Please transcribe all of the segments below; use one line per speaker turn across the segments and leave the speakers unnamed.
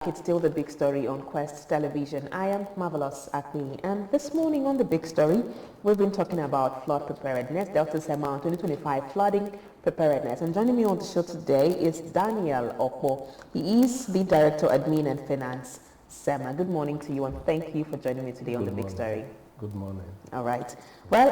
It's still the big story on Quest Television. I am Marvelous Akmi, and this morning on the big story, we've been talking about flood preparedness, Delta Sema 2025 flooding preparedness. And joining me on the show today is Daniel OKPOR. He is the Director Admin and Finance, Sema. Good morning to you, and thank you for joining me today on the big story.
Good morning.
All right. Well,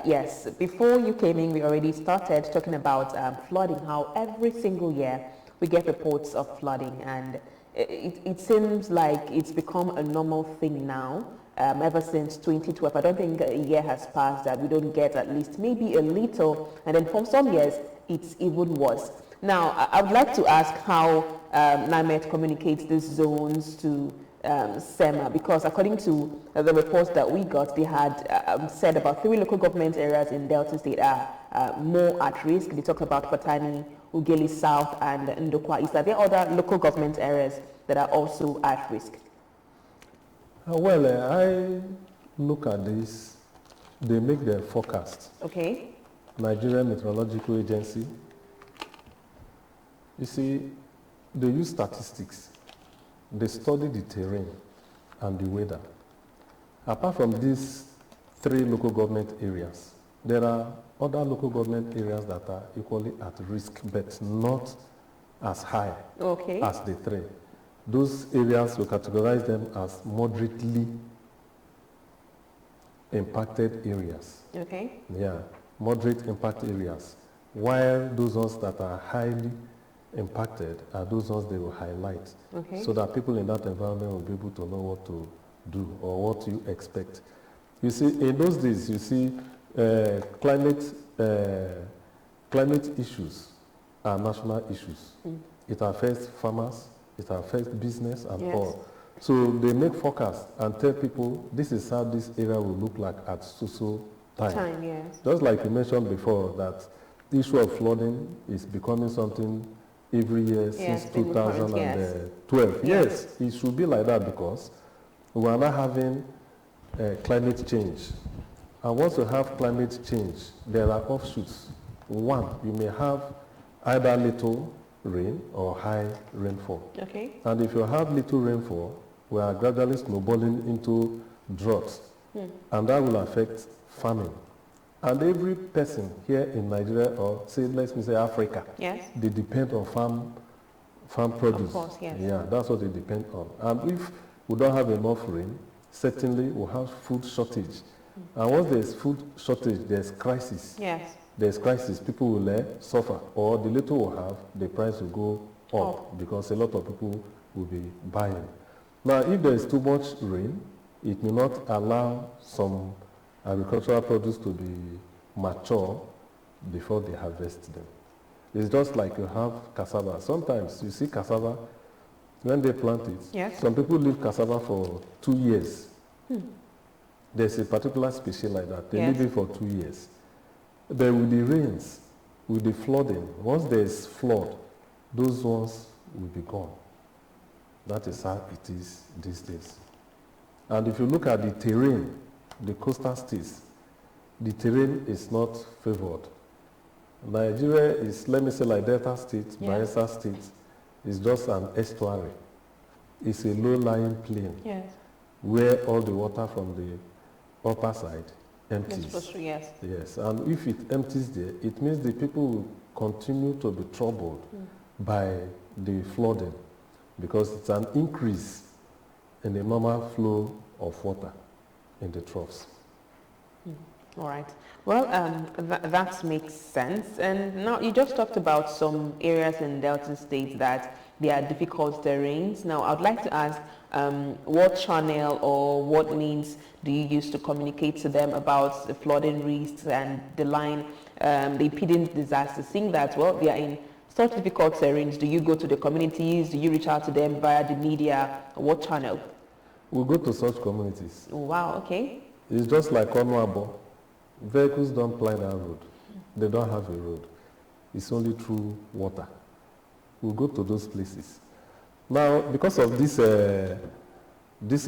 yes, before you came in, we already started talking about flooding, how every single year we get reports of flooding, and it seems like it's become a normal thing now. Ever since 2012, I don't think a year has passed that we don't get at least maybe a little, and then for some years it's even worse. Now, I would like to ask how NIMET communicates these zones to Sema, because according to the reports that we got, they had said about 3 local government areas in Delta State are more at risk. They talked about Patani, Ugeli South, and Ndokwa East. Are there other local government areas that are also at risk?
Well, I look at this. They make their forecast.
Okay.
Nigerian Meteorological Agency. You see, they use statistics. They study the terrain and the weather. Apart from these 3 local government areas, there are other local government areas that are equally at risk, but not as high as the 3. Those areas, we categorize them as moderately impacted areas.
Okay.
Yeah, moderate impact areas. While those ones that are highly impacted are those ones they will highlight, so that people in that environment will be able to know what to do or what you expect. You see, in those days, you see climate issues are national issues. It affects farmers, it affects business and all. So they make forecasts and tell people this is how this area will look like at so time. Just like you mentioned before, that the issue of flooding is becoming something every year since 2012. Yes, it should be like that, because we are not having climate change. And once you have climate change, there are offshoots. One, you may have either little rain or high rainfall.
Okay.
And if you have little rainfall, we are gradually snowballing into droughts. And that will affect farming. And every person here in Nigeria, or say, let me say Africa, they depend on farm produce.
Of course, yes.
Yeah, that's what they depend on. And if we don't have enough rain, certainly we'll have food shortage. And once there's food shortage, there's crisis.
Yes.
There's crisis, people will suffer, or the little we'll have, the price will go up, because a lot of people will be buying. Now, if there is too much rain, it may not allow some agricultural produce to be mature before they harvest them. It's just like you have cassava. Sometimes you see cassava, when they plant it, some people leave cassava for 2 years. There's a particular species like that. They leave it for 2 years. But with the rains, with the flooding, once there's flood, those ones will be gone. That is how it is these days. And if you look at the terrain, the coastal states, the terrain is not favored. Nigeria is, let me say, like Delta State, Bayelsa State, is just an estuary. It's a low-lying plain where all the water from the upper side empties. Yes, and if it empties there, it means the people will continue to be troubled by the flooding, because it's an increase in the normal flow of water in the troughs.
All right. Well, that makes sense. And now you just talked about some areas in Delta State that there are difficult terrains. Now, I'd like to ask, what channel or what means do you use to communicate to them about the flooding risks and the impending disasters? Seeing that, well, they are in such difficult terrains, do you go to the communities? Do you reach out to them via the media? What channel?
We go to such communities.
Wow, okay.
It's just like Onuabo. Vehicles don't ply that road. They don't have a road. It's only through water. We go to those places. Now, because of this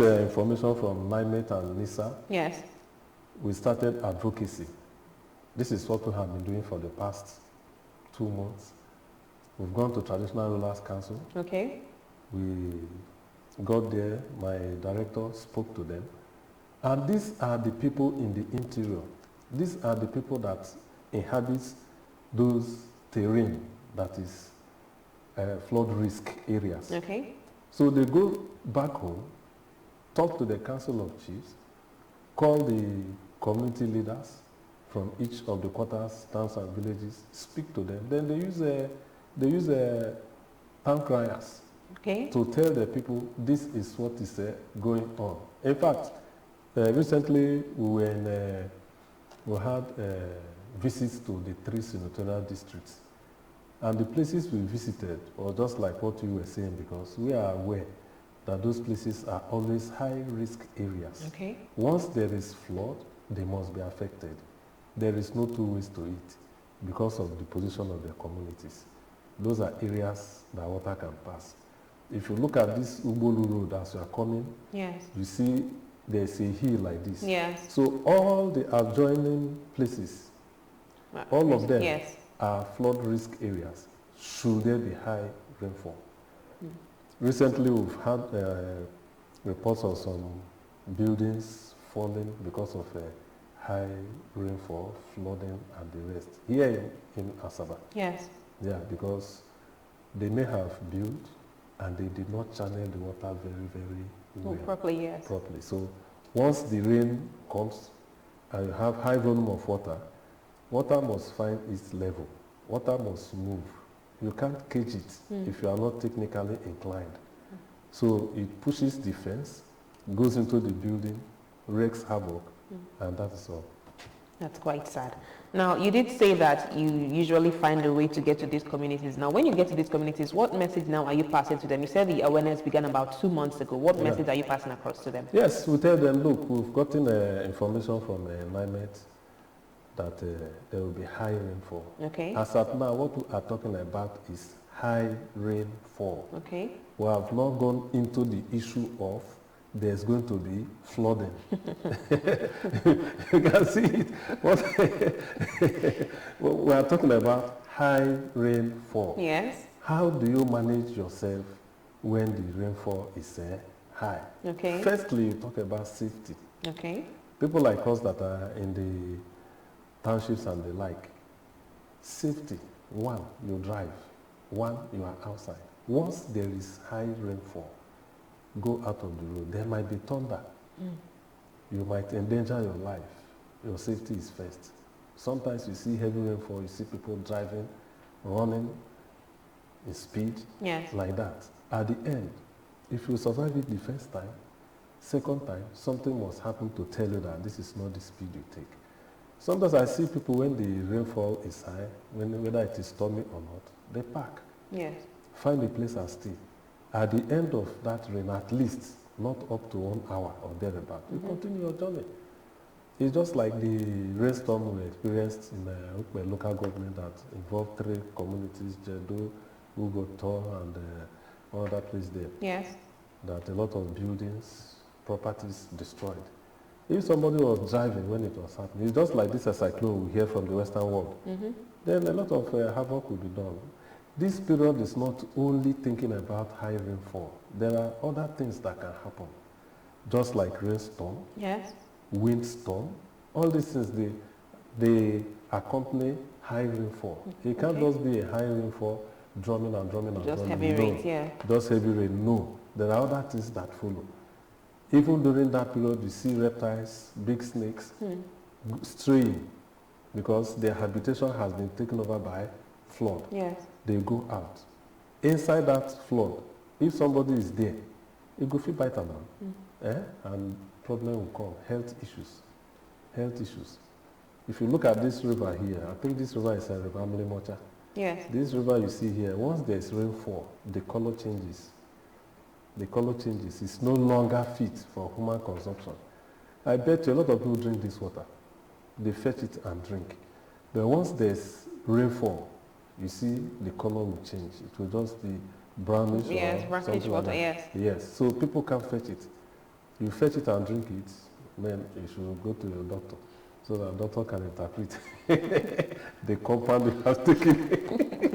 information from NIMET and NISA, we started advocacy. This is what we have been doing for the past 2 months. We've gone to Traditional Rulers Council. We got there, my director spoke to them. And these are the people in the interior. These are the people that inhabit those terrain that is flood risk areas.
Okay.
So they go back home, talk to the council of chiefs, call the community leaders from each of the quarters, towns and villages, speak to them. Then they use town criers,
okay,
to tell the people this is what is going on. In fact, recently we had visits to the 3 senatorial districts. And the places we visited were just like what you were saying, because we are aware that those places are always high-risk areas.
Okay.
Once there is flood, they must be affected. There is no two ways to it because of the position of their communities. Those are areas that water can pass. If you look at this Ubolu Road as you are coming,
yes,
you see there's a hill like this.
Yes.
So all the adjoining places, all of them,
yes,
are flood risk areas should there be high rainfall. Recently we've had reports of some buildings falling because of high rainfall, flooding and the rest. Here in Asaba.
Yes.
Yeah, because they may have built and they did not channel the water very, very well.
Properly, yes.
Properly. So once the rain comes and you have high volume of water, water must find its level. Water must move. You can't cage it if you are not technically inclined. So it pushes the fence, goes into the building, wreaks havoc, and that is all.
That's quite sad. Now, you did say that you usually find a way to get to these communities. Now, when you get to these communities, what message now are you passing to them? You said the awareness began about 2 months ago. What message are you passing across to them?
Yes, we tell them, look, we've gotten information from NIMET that there will be high rainfall.
Okay.
As at now, what we are talking about is high rainfall.
Okay.
We have not gone into the issue of there's going to be flooding. You can see it. We are talking about high rainfall.
Yes.
How do you manage yourself when the rainfall is high?
Okay.
Firstly, you talk about safety.
Okay.
People like us that are in the townships and the like, safety. One, you drive. One, you are outside. Once there is high rainfall, go out of the road. There might be thunder. You might endanger your life. Your safety is first. Sometimes you see heavy rainfall, you see people driving, running in speed, like that. At the end, if you survive it the first time, second time, something must happen to tell you that this is not the speed you take. Sometimes I see people when the rainfall is high, whether it is stormy or not, they park.
Yes.
Find a place and stay. At the end of that rain, at least, not up to 1 hour or thereabout, you continue your journey. It's just like the rainstorm we experienced in the local government that involved 3 communities, Jedo, OKPOR, and one other place there.
Yes. That
a lot of buildings, properties destroyed. If somebody was driving when it was happening, it's just like this cyclone we hear from the Western world, then a lot of havoc will be done. This period is not only thinking about high rainfall. There are other things that can happen, just like rainstorm, windstorm. All these things, they accompany high rainfall. It can't just be a high rainfall drumming and drumming and
just
drumming.
Heavy rain,
Just heavy rain, no. There are other things that follow. Even during that period, you see reptiles, big snakes, straying because their habitation has been taken over by flood.
Yes.
They go out. Inside that flood, if somebody is there, it go fit bite a man. And problem will come. Health issues. Health issues. If you look at this river here, I think this river is a river Mocha.
Yes.
This river you see here, once there's rainfall, the color changes. The color changes. It's no longer fit for human consumption. I bet you a lot of people drink this water. They fetch it and drink. But once there's rainfall, you see the color will change. It will just be brownish or
brackish water,
like Yes, so people can fetch it. You fetch it and drink it, then you should go to your doctor so that the doctor can interpret the compound you have taken.